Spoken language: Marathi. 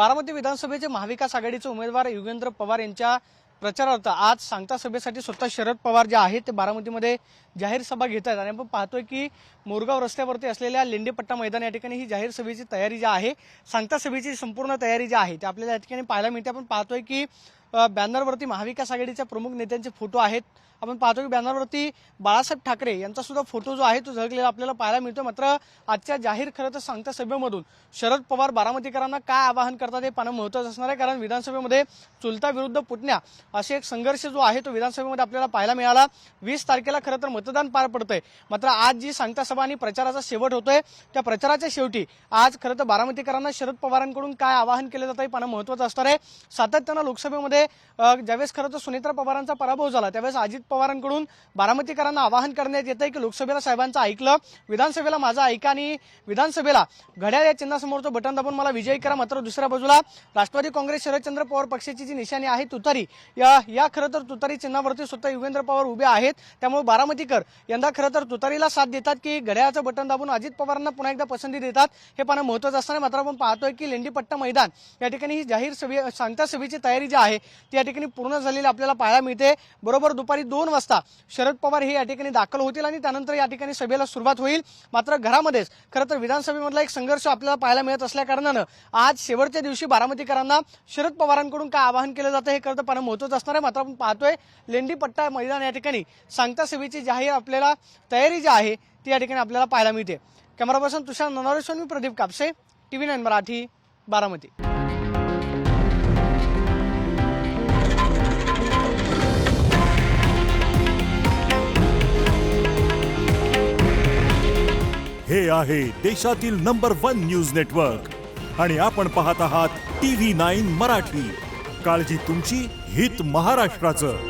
बारामती विधानसभेचे महाविकास आघाडीचे उमेदवार युगेंद्र पवार यांच्या प्रचारार्थ आज सांगता सभेसाठी स्वतः शरद पवार जे आहेत ते बारामतीमध्ये जाहीर सभा घेत आहेत. आणि आपण पाहतोय की मोरगाव रस्त्यावरती असलेल्या लेंडीपट्टा मैदान या ठिकाणी ही जाहीर सभेची तयारी जी आहे, सांगता सभेची संपूर्ण तयारी जी आहे ते आपल्याला या ठिकाणी पाहायला मिळते. आपण पाहतोय की बॅनरवरती महाविकास आघाडीच्या प्रमुख नेत्यांचे फोटो आहेत. आपण पाहतो की बॅनरवरती बाळासाहेब ठाकरे यांचा सुद्धा फोटो जो आहे तो झळकलेला आपल्याला पाहायला मिळतो. मात्र आजच्या जाहीर खरं तर सांगता सभेमधून शरद पवार बारामतीकरांना काय आवाहन करतात हे पाहणं महत्त्वाचं असणार आहे. कारण विधानसभेमध्ये चुलता विरुद्ध पुतण्या असे एक संघर्ष जो आहे तो विधानसभेमध्ये आपल्याला पाहायला मिळाला. 20 तारखेला खरं तर मतदान पार पडतंय. मात्र आज जी सांगता सभा आणि प्रचाराचा शेवट होतोय त्या प्रचाराच्या शेवटी आज खरं तर बारामतीकरांना शरद पवारांकडून काय आवाहन केलं जातं हे पाहणं महत्त्वाचं असणार आहे. सातत्यानं लोकसभेमध्ये ज्यावेळेस खरं तर सुनेत्रा पवारांचा पराभव झाला त्यावेळेस अजित पवारांकडून बारामतीकरांना आवाहन करण्यात येत आहे की लोकसभेला साहेबांचं ऐकलं, विधानसभेला माझं ऐका आणि विधानसभेला घड्याळ या चिन्हासमोरचं बटन दाबून मला विजयी करा. मात्र दुसऱ्या बाजूला राष्ट्रवादी काँग्रेस शरदचंद्र पवार पक्षाची जी निशाणी आहे तुतारी, या खरं तर तुतारी चिन्हावरती स्वतः युगेंद्र पवार उभे आहेत. त्यामुळे बारामतीकर यंदा खरं तर तुतारीला साथ देतात की घड्याळाचं बटन दाबून अजित पवारांना पुन्हा एकदा पसंती देतात हे पाहणं महत्त्वाचं असणार आहे. मात्र आपण पाहतोय की लेंडीपट्टा मैदान या ठिकाणी ही जाहीर सभे सांगता सभेची तयारी जी आहे ती या ठिकाणी पूर्ण झालेली आपल्याला पाहायला मिळते. बरोबर दुपारी 2 वाजता शरद पवार हे या ठिकाणी दाखल होतील आणि त्यानंतर या ठिकाणी सभेला सुरुवात होईल. मात्र घरामध्येच खरं तर विधानसभेमधला एक संघर्ष आपल्याला पाहायला मिळत असल्या कारणानं आज शेवटच्या दिवशी बारामतीकरांना शरद पवारांकडून काय आवाहन केलं जातं हे खरं तर पाहणं महत्त्वाचं असणार आहे. मात्र आपण पाहतोय लेंडीपट्टा मैदान या ठिकाणी सांगता सभेची जाहीर आपल्याला तयारी जी आहे ती या ठिकाणी आपल्याला पाहायला मिळते. कॅमेरा पर्सन तुषार ननावरेसह मी प्रदीप कापसे, TV9 मराठी, बारामती. हे आहे देशातील नंबर 1 न्यूज नेटवर्क आणि आपण पाहत आहात TV9 मराठी. काळजी तुमची, हित महाराष्ट्राचं.